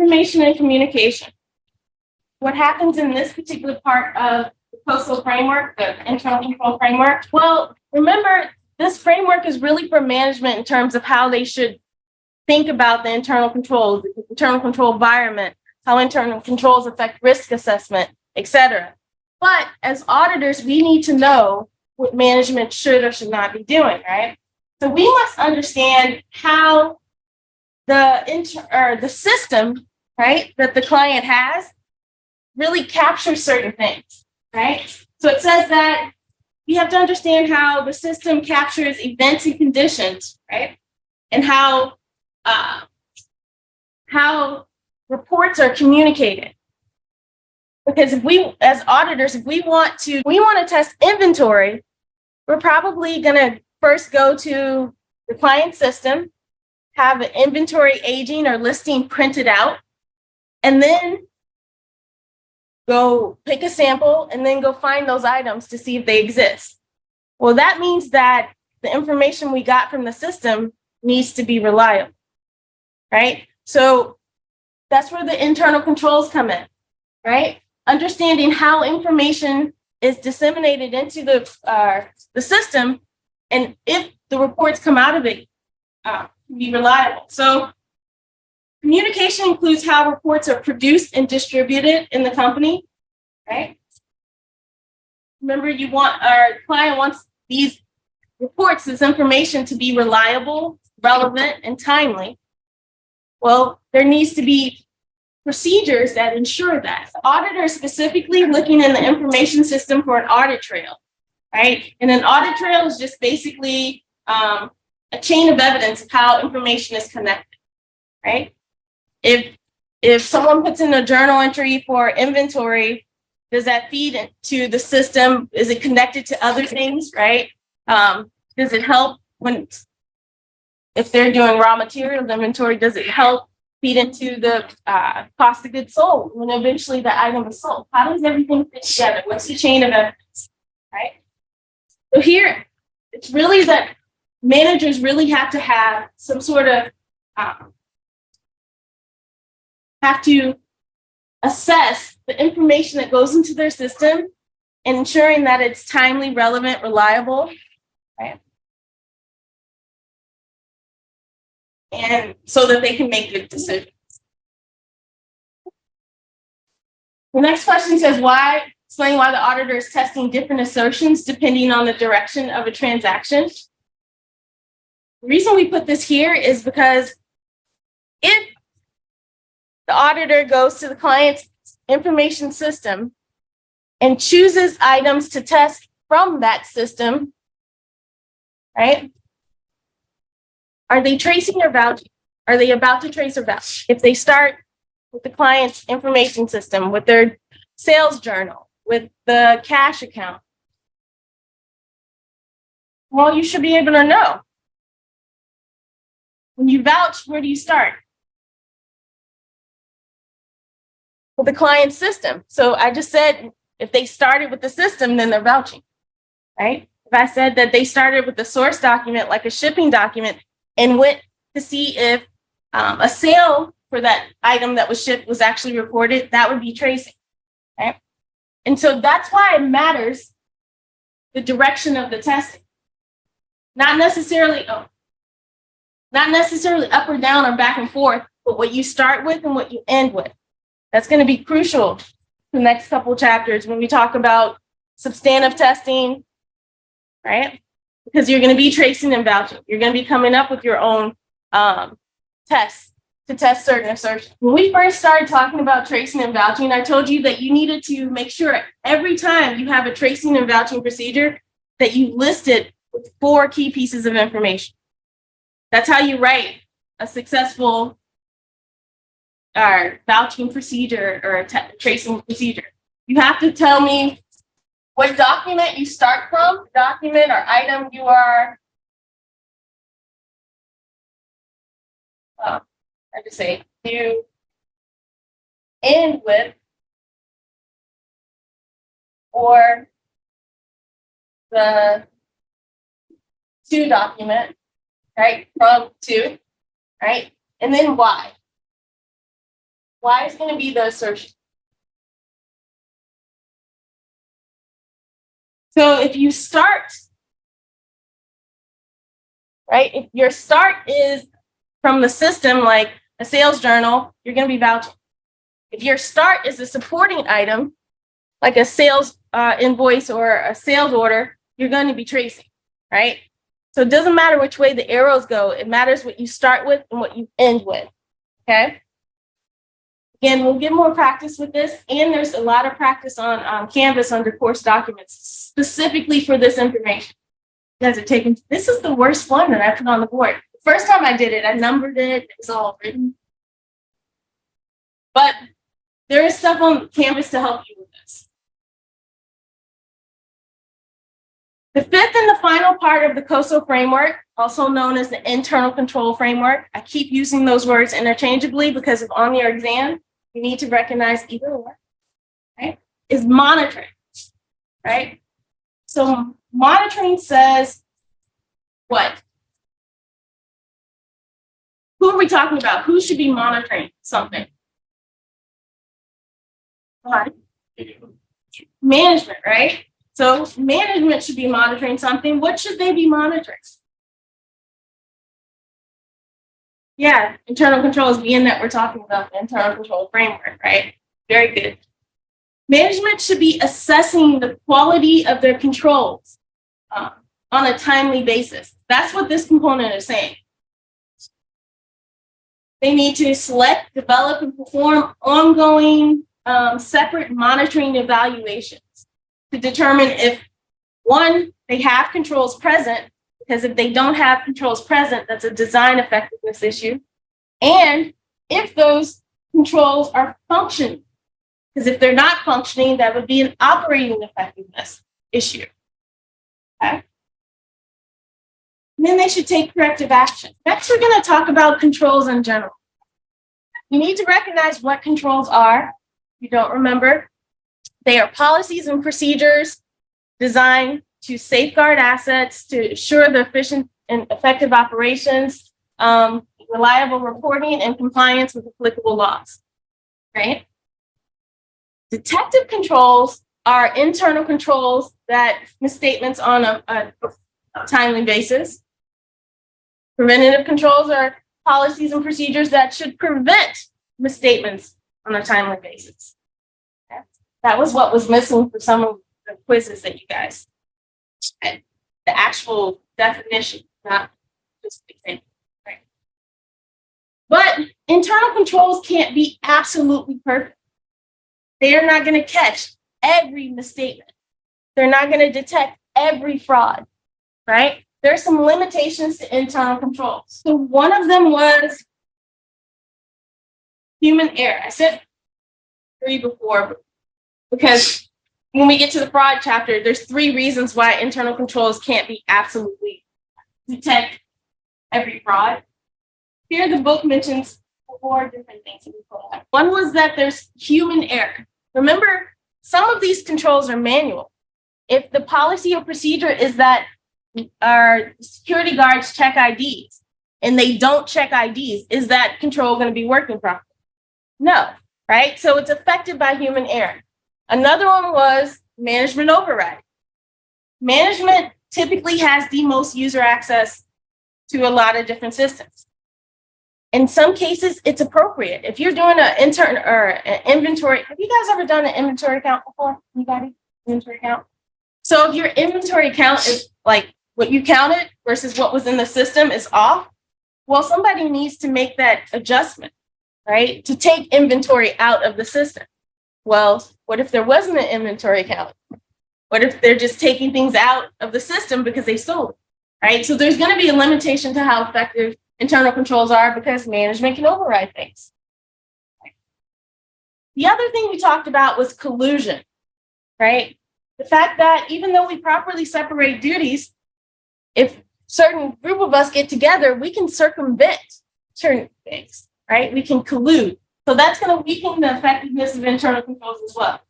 information and communication. What happens in this particular part of the postal framework, the internal control framework? Well, remember, this framework is really for management in terms of how they should think about the internal controls, the internal control environment, how internal controls affect risk assessment, et cetera. But as auditors, we need to know what management should or should not be doing, right? So we must understand how the system, right, that the client has really captures certain things, right? So it says that you have to understand how the system captures events and conditions, right? And how reports are communicated. Because if we, as auditors, if we want to test inventory, we're probably going to first go to the client system, have an inventory aging or listing printed out, and then go pick a sample and then go find those items to see if they exist. Well, that means that the information we got from the system needs to be reliable, right? So that's where the internal controls come in, right? Understanding how information is disseminated into the system, and if the reports come out of it, be reliable. So communication includes how reports are produced and distributed in the company, right? Remember, our client wants these reports, this information to be reliable, relevant, and timely. Well, there needs to be procedures that ensure that. The auditor is specifically looking in the information system for an audit trail, right? And an audit trail is just basically a chain of evidence of how information is connected, right? If someone puts in a journal entry for inventory, does that feed into the system? Is it connected to other things, right? Does it help if they're doing raw materials inventory, does it help feed into the cost of goods sold when eventually the item is sold? How does everything fit together? What's the chain of evidence, right? So here, it's really that managers really have to have some sort of, have to assess the information that goes into their system and ensuring that it's timely, relevant, reliable, right? And so that they can make good decisions. The next question says, explain why the auditor is testing different assertions depending on the direction of a transaction. The reason we put this here is because if the auditor goes to the client's information system and chooses items to test from that system, right? Are they tracing or vouching? Are they about to trace or vouch? If they start with the client's information system, with their sales journal, with the cash account, well, you should be able to know. When you vouch, where do you start? With the client's system. So I just said, if they started with the system, then they're vouching, right? If I said that they started with the source document, like a shipping document, and went to see if a sale for that item that was shipped was actually reported, that would be tracing, right? And so that's why it matters the direction of the testing. Not necessarily up or down or back and forth, but what you start with and what you end with. That's going to be crucial for the next couple chapters when we talk about substantive testing, right? Because you're going to be tracing and vouching. You're going to be coming up with your own tests to test certain assertions. When we first started talking about tracing and vouching, I told you that you needed to make sure every time you have a tracing and vouching procedure that you list it with 4 key pieces of information. That's how you write a successful vouching procedure or a tracing procedure. You have to tell me what document you start from, document or item you are, you end with, or the to document, right, from to, right, and then why. Y is going to be the assertion. So if you start, right, if your start is from the system, like a sales journal, you're going to be vouching. If your start is a supporting item, like a sales invoice or a sales order, you're going to be tracing, right? So it doesn't matter which way the arrows go. It matters what you start with and what you end with, okay? Again, we'll get more practice with this, and there's a lot of practice on Canvas under course documents, specifically for this information. You guys are taking, this is the worst one that I put on the board. The first time I did it, I numbered it, it's all written. But there is stuff on Canvas to help you with this. The fifth and the final part of the COSO framework, also known as the internal control framework, I keep using those words interchangeably because if on your exam, you need to recognize either or, right? Is monitoring, right? So monitoring says what? Who are we talking about? Who should be monitoring something? Management, right? So management should be monitoring something. What should they be monitoring? Yeah, internal controls being that we're talking about the internal control framework, right? Very good. Management should be assessing the quality of their controls on a timely basis. That's what this component is saying. They need to select, develop, and perform ongoing separate monitoring evaluations to determine if, one, they have controls present, because if they don't have controls present, that's a design effectiveness issue. And if those controls are functioning, because if they're not functioning, that would be an operating effectiveness issue. Okay. And then they should take corrective action. Next, we're going to talk about controls in general. You need to recognize what controls are. If you don't remember, they are policies and procedures designed to safeguard assets, to ensure the efficient and effective operations, reliable reporting, and compliance with applicable laws, right? Detective controls are internal controls that misstatements on a timely basis. Preventative controls are policies and procedures that should prevent misstatements on a timely basis. Okay? That was what was missing for some of the quizzes that you guys had. The actual definition, not just the example. Right? But internal controls can't be absolutely perfect. They are not going to catch every misstatement. They're not going to detect every fraud, right? There are some limitations to internal controls. So one of them was human error. I said 3 before, because when we get to the fraud chapter, there's 3 reasons why internal controls can't be absolutely detect every fraud. Here, the book mentions 4 different things that we pull out. One was that there's human error. Remember, some of these controls are manual. If the policy or procedure is that our security guards check IDs and they don't check IDs, is that control going to be working properly? No, right? So it's affected by human error. Another one was management override. Management typically has the most user access to a lot of different systems. In some cases, it's appropriate. If you're doing an intern or an inventory, have you guys ever done an inventory count before? Anybody? Inventory count? So if your inventory count is like what you counted versus what was in the system is off, well, somebody needs to make that adjustment, right? To take inventory out of the system. Well, what if there wasn't an inventory count? What if they're just taking things out of the system because they sold, right? So there's going to be a limitation to how effective internal controls are because management can override things. The other thing we talked about was collusion, right? The fact that even though we properly separate duties, if a certain group of us get together, we can circumvent certain things, right? We can collude. So that's going to weaken the effectiveness of internal controls as well.